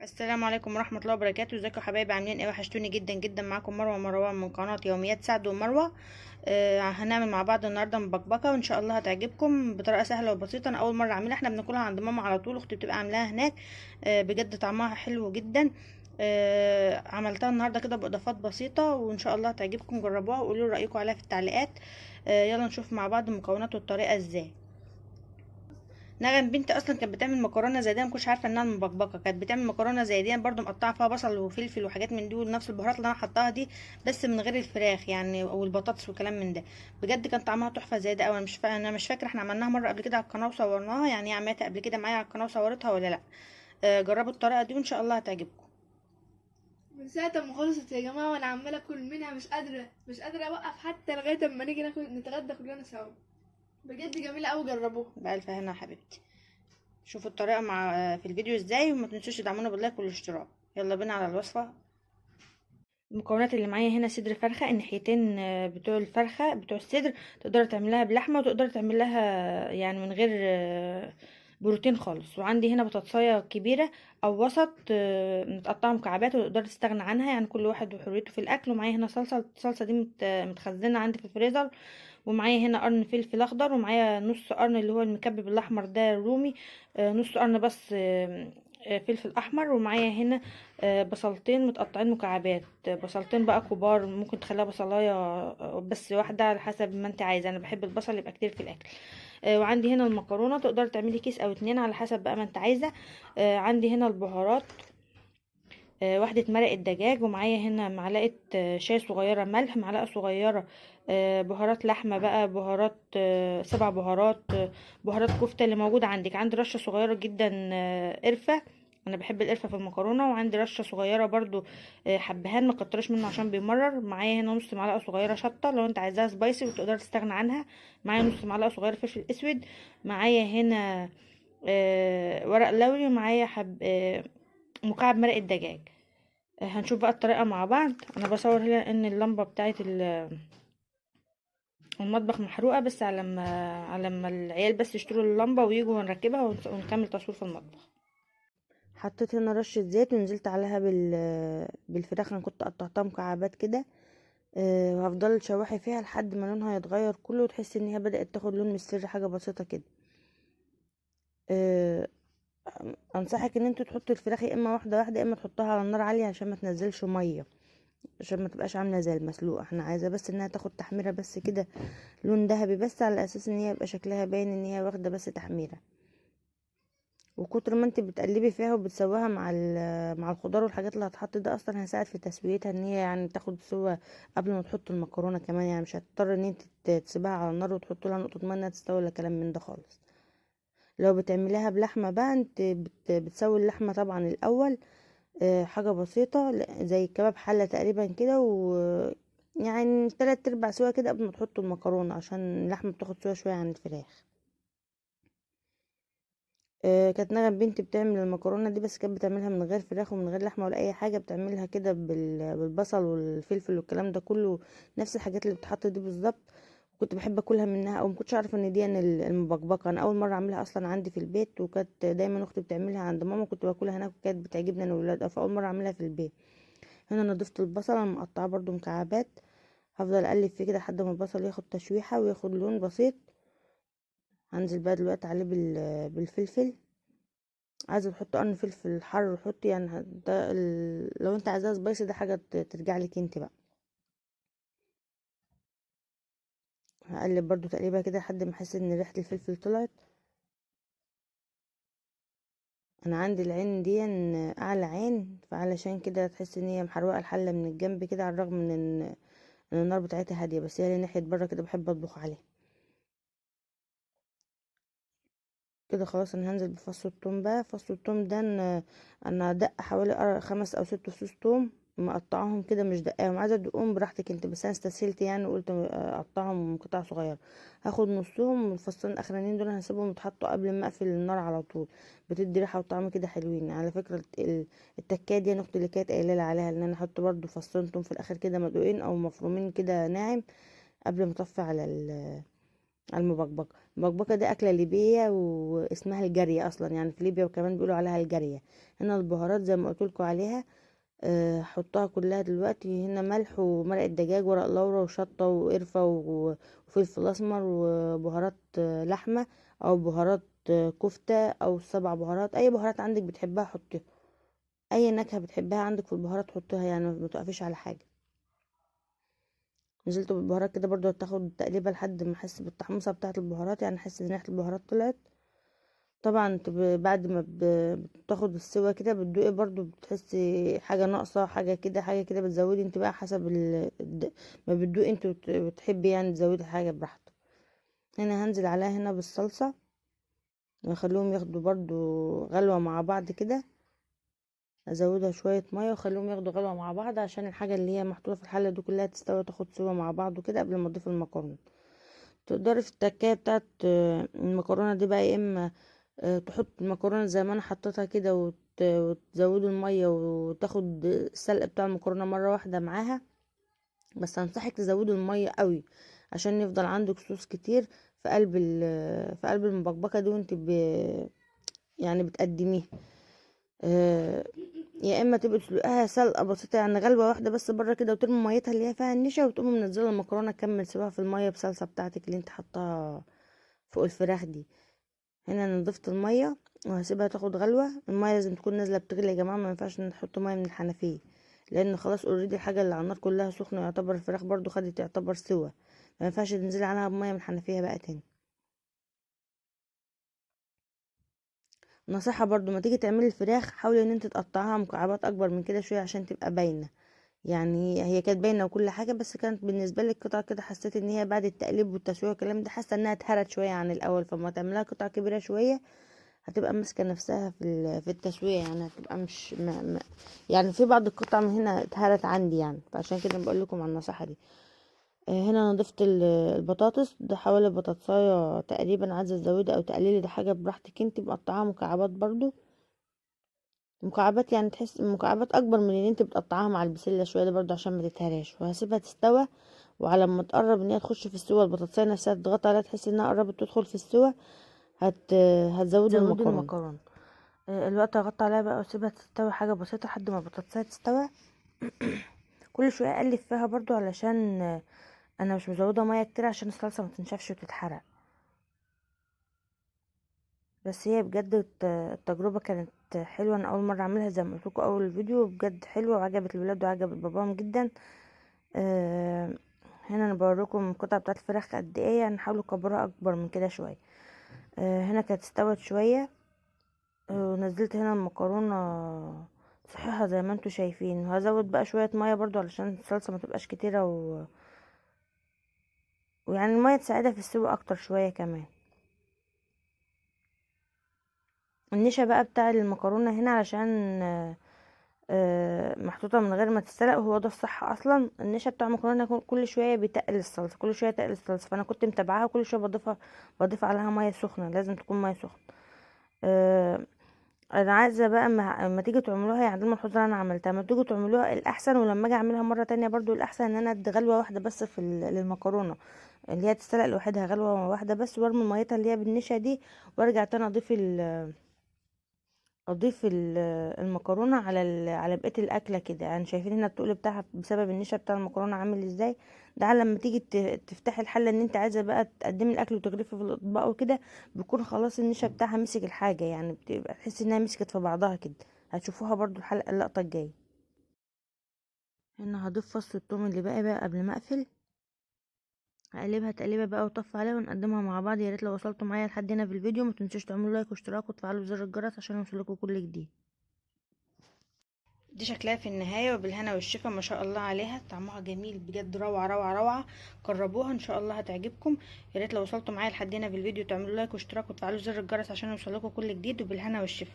السلام عليكم ورحمة الله وبركاته. ازيكم يا حبايبي؟ عاملين ايه؟ وحشتوني جدا جدا. معاكم مروة مروان من قناة يوميات سعد ومروة. هنعمل مع بعض النهاردة مبكبكة، وان شاء الله هتعجبكم بطريقة سهلة وبسيطة. انا اول مرة اعملها، احنا بناكلها عند ماما على طول، اختي بتبقى عاملاها هناك. بجد طعمها حلو جدا. عملتها النهاردة كده باضافات بسيطة، وان شاء الله هتعجبكم. جربوها وقولوا لي رأيكم عليها في التعليقات. يلا نشوف مع بعض المكونات والطريقة ازاي. نغم بنتي اصلا كانت بتعمل مكرونه زي دي، ما كنتش عارفه انها مبكبكه. كانت بتعمل مكرونه زي دي برضو مقطعه فيها بصل وفلفل وحاجات من دي، ونفس البهارات اللي انا حطاها دي، بس من غير الفراخ يعني والبطاطس وكلام من ده. بجد كان طعمها تحفه زي ده. انا مش فاكره احنا عملناها مره قبل كده على القناه وصورناها، يعني هي عملتها قبل كده معايا على القناه وصورتها ولا لا. جربوا الطريقه دي وان شاء الله هتعجبكم. من ساعة ما خلصت يا جماعة وانا عمالة اكل منها، مش قادرة اوقف حتى لغاية اما نيجي ناكل نتغدى كلنا سوا. بجد جميلة اوي، جربوها. بألف هنا يا حبيبتي. شوفوا الطريقه مع في الفيديو ازاي، وما تنسوش تدعمونا باللايك والاشتراك. يلا بينا على الوصفه. المكونات اللي معايا هنا: صدر فرخة، الناحيتين بتوع الفرخة بتوع الصدر. تقدر تعملها بلحمة وتقدر تعملها يعني من غير بروتين خالص. وعندي هنا بطاطساية كبيرة او وسط متقطعة مكعبات، وتقدر تستغنى عنها، يعني كل واحد وحريته في الاكل. ومعايا هنا الصلصة دي متخزنة عندي في الفريزر. ومعايا هنا قرن فلفل اخضر، ومعايا نص قرن اللي هو المكبب الاحمر ده الرومي. نص قرن بس فلفل احمر. ومعايا هنا بصلتين متقطعين مكعبات، بصلتين بقى كبار، ممكن تخليها بصلايه بس واحده على حسب ما انت عايزه. انا بحب البصل يبقى كتير في الاكل. وعندي هنا المكرونه، تقدر تعملي كيس او اتنين على حسب بقى ما انت عايزه. عندي هنا البهارات: واحدة مرقة دجاج، ومعايا هنا معلقة شاي صغيرة ملح، معلقة صغيرة بهارات لحمة بقى، بهارات 7 بهارات، بهارات كفتة اللي موجودة عندك. عندي رشة صغيرة جدا قرفة، انا بحب القرفة في المكرونة. وعندي رشة صغيرة برضو حبهان، ما كترش منه عشان بيمرر. معايا هنا نص معلقة صغيرة شطة لو انت عايزاها سبايسي وتقدر تستغنى عنها. معايا نص معلقة صغيرة فلفل اسود. معايا هنا ورق لوري. ومعايا مكعب مرقة دجاج. هنشوف بقى الطريقة مع بعض. انا بصور هنا ان اللمبة بتاعت المطبخ محروقة، بس على ما العيال بس يشتروا اللمبة ويجوا ونركبها ونكمل تصوير في المطبخ. حطيت هنا رشة زيت ونزلت عليها بالفراخ. انا كنت قطعتها مكعبات كده. وهفضل شوحي فيها لحد ما لونها يتغير كله، وتحس ان هي بدأت تاخد لون مصفر، حاجة بسيطة كده. أه انصحك ان انت تحطي الفراخ يا اما واحدة واحدة، يا اما تحطها على النار عالية عشان ما تنزلش مية، عشان ما تبقاش عامله زي المسلوقه. احنا عايزه بس انها تاخد تحميره بس كده، لون ذهبي، بس على اساس ان هي يبقى شكلها باين ان هي واخده بس تحميره. وكتر ما انت بتقلبي فيها وبتسويها مع الخضار والحاجات اللي هتحط ده، اصلا هيساعد في تسويتها ان هي يعني تاخد سوا قبل ما تحط المكرونه كمان. يعني مش هتضطر ان انت تسيبها على النار وتحط لها نقطه ميه انها تستوي ولا كلام من ده خالص. لو بتعمليها بلحمه بقى، انت بتسوي اللحمه طبعا الاول. حاجة بسيطة زي كباب حلة تقريبا كده، يعني 3/4 سوا كده قبل ما تحطوا المكرونة، عشان اللحمة بتاخد سوا شوية عن الفراخ. كانت نغم بنتي بتعمل المكرونة دي، بس كانت بتعملها من غير فراخ ومن غير لحمة ولا أي حاجة. بتعملها كده بالبصل والفلفل والكلام ده كله، نفس الحاجات اللي بتحط دي بالظبط. كنت بحب اكلها منها، او ما كنتش اعرف ان دي المبكبكه. انا اول مره اعملها اصلا عندي في البيت، وكانت دايما اختي بتعملها عند ماما، كنت باكلها هناك وكانت بتعجبني انا والولاد. فاول مره اعملها في البيت. هنا نضفت البصل، انا مقطعاه برضو مكعبات. هفضل اقلب فيه كده لحد ما البصل ياخد تشويحه وياخد لون بسيط. هنزل بقى دلوقتي عليه بالفلفل. عايزه تحط قرن فلفل حر حطي، يعني لو انت عايزاها سبايسي ده حاجه ترجع لك انت بقى. هقلب برضو تقليبه كده لحد ما احس ان ريحه الفلفل طلعت. انا عندي العين دي اعلى عين، فعلشان كده تحس ان هي محروقه الحله من الجنب كده، على الرغم من ان النار بتاعتها هاديه، بس هي ناحيه بره كده بحب اطبخ عليها كده. خلاص انا هنزل بفص الثوم بقى. فص الثوم ده انا دق حوالي 5 أو 6 فصوص ثوم، مقطعهم كده مش دقاهم. عايزه تدقهم براحتك انت، بس انا استسهلت يعني وقلت اقطعهم قطع صغيره. هاخد نصهم من الفصين الاخرانيين دول، هسيبهم يتحطوا قبل ما اقفل النار على طول. بتدي ريحه وطعم كده حلوين على فكره. التكايه دي انا اختي اللي كانت قايله لي عليها، ان انا احط برضو فصين ثوم في الاخر كده مدقوقين او مفرومين كده ناعم، قبل ما اطفي على المبكبكه. المبكبكه دي اكله ليبيه واسمها الجاريه اصلا، يعني في ليبيا وكمان بيقولوا عليها الجاريه. هنا البهارات زي ما قلت لكم عليها، حطها كلها دلوقتي. هنا ملح ومرقه دجاج ورق لورا وشطه وقرفه وفلفل اسمر وبهارات لحمه، او بهارات كفته، او 7 بهارات. اي بهارات عندك بتحبها حطيها، اي نكهه بتحبها عندك في البهارات حطيها، يعني ما تقفيش على حاجه. نزلت بالبهارات كده برضو، هتاخد تقليبه لحد ما احس بالتحمصه بتاعه البهارات، يعني احس ان ريحه البهارات طلعت. طبعا انت بعد ما بتاخد السوا كده بتدوقي برضو، بتحسي حاجه ناقصه، حاجه كده حاجه كده، بتزودي انت بقى حسب ما بتدوقي انت بتحبي يعني تزودي حاجه براحتك. هنا هنزل عليها هنا بالصلصه، واخليهم ياخدوا برضو غلوه مع بعض كده. ازودها شويه ميه واخليهم ياخدوا غلوه مع بعض، عشان الحاجه اللي هي محطوطه في الحله دي كلها تستوي وتاخد سوا مع بعض وكده قبل ما اضيف المكرونه. تقدري في التكايه بتاعت المكرونه دي بقى، يا اما تحط المكرونه زي ما انا حطيتها كده وتزودوا الميه وتاخد السلق بتاع المكرونه مره واحده معاها. بس انصحك تزودوا الميه قوي، عشان يفضل عندك صوص كتير في قلب في قلب المبكبكه دي وانت يعني بتقدميها. آه، يا اما تبقى تسلقها سلقه بسيطه، يعني غلوه واحده بس بره كده، وترمي ميتها اللي هي فيها النشا، وتقومي منزله المكرونه كمل سواها في الميه بصلصه بتاعتك اللي انت حطاها فوق الفراخ دي. هنا انا ضفت الميه وهسيبها تاخد غلوه. الميه لازم تكون نازله بتغلي يا جماعه، ما ينفعش نحط ميه من الحنفيه، لان خلاص اوريدي الحاجه اللي على النار كلها سخنه، يعتبر الفراخ برضو خدت يعتبر سوا، ما ينفعش تنزلي عليها بميه من الحنفيه بقى تاني. نصيحه برضو، ما تيجي تعملي الفراخ حاولي ان انت تقطعها مكعبات اكبر من كده شويه عشان تبقى باينه. يعني هي كانت باينه وكل حاجه، بس كانت بالنسبه لي القطعه كده حسيت ان هي بعد التقليب والتسويه والكلام ده حاسه انها اتهرت شويه عن الاول، فما تعملها قطعه كبيره شويه هتبقى ماسكه نفسها في التسويه، يعني هتبقى مش يعني في بعض القطع من هنا اتهرت عندي يعني، فعشان كده بقول لكم على النصيحه دي. هنا انا ضفت البطاطس ده حوالي بطاطسايه تقريبا، عايزه تزودي او تقللي ده حاجه براحتك، انت مقطعاها مكعبات برضو، مكعبات يعني تحس مكعبات اكبر من اللي انت بتقطعاها مع البسله شويه ده برضو عشان ما تتهراش. وهسيبها تستوى، وعلى ما تقرب ان هي تخش في السوا البطاطسايه نفسها تضغط عليها تحس انها قربت تدخل في السوا، هتزودي المكرونه. الوقت هغطي عليها بقى واسيبها تستوي حاجه بسيطه لحد ما البطاطسايه تستوى. كل شويه اقلب فيها برضو علشان انا مش مزوده ميه كتير عشان الصلصه ما تنشفش وتتحرق. بس هي بجد التجربه كانت حلوه، انا اول مره اعملها زي ما قلت لكم اول فيديو، بجد حلوه وعجبت الولاد وعجبت باباهم جدا. آه هنا انا بوريكم القطعه بتاعت الفراخ قد ايه، يعني حاولوا كبروها اكبر من كده شويه. هنا كانت استوت شويه. ونزلت هنا المكرونه صحيحه زي ما انتوا شايفين، وهزود بقى شويه ميه برضو علشان الصلصه ما تبقاش كتيره ويعني الميه تساعدها في السوا اكتر شويه كمان. النشا بقى بتاع المكرونه هنا علشان محطوطه من غير ما تتسلق، وهو ده الصح اصلا. النشا بتاع المكرونه كل شويه بيتقل الصلصه، كل شويه تقل الصلصه، فانا كنت متابعاها كل شويه بضيف عليها ميه سخنه، لازم تكون ميه سخنه. أه انا عايزه بقى اما تيجي تعملوها، يعني دي الملحوظه اللي انا عملتها، اما تيجوا تعملوها الاحسن، ولما اجي اعملها مره تانية برضو الاحسن ان انا ادي غلوه واحده بس في للمكرونه اللي هي تتسلق لوحدها، غلوه واحده بس، وارمي ميتها اللي هي بالنشا دي، وارجع تاني المكرونه على على بقيه الاكله كده. يعني شايفين هنا التقل بتاعها بسبب النشا بتاع المكرونه عامل ازاي. ده لما تيجي تفتحي الحله ان انت عايزه بقى تقدمي الاكل وتغرفي في الاطباق وكده، بيكون خلاص النشا بتاعها مسك الحاجه، يعني بتبقى تحسي انها مسكت في بعضها كده. هتشوفوها برضو اللقطه الجايه. هنا هضيف فص الثوم اللي بقى قبل ما اقفل، هقلبها تقليبه بقى وطفي عليها ونقدمها مع بعض. يا ريت لو وصلتوا معايا لحد هنا في الفيديو ما تنسوش تعملوا لايك واشتراك وتفعلوا زر الجرس عشان يوصلكوا كل جديد. دي شكلها في النهايه وبالهنا والشفا، ما شاء الله عليها، طعمها جميل بجد، روعه روعه روعه. جربوها ان شاء الله هتعجبكم. يا ريت لو وصلتوا معايا لحد هنا في الفيديو تعملوا لايك واشتراك وتفعلوا زر الجرس عشان يوصلكوا كل جديد، وبالهنا والشفا.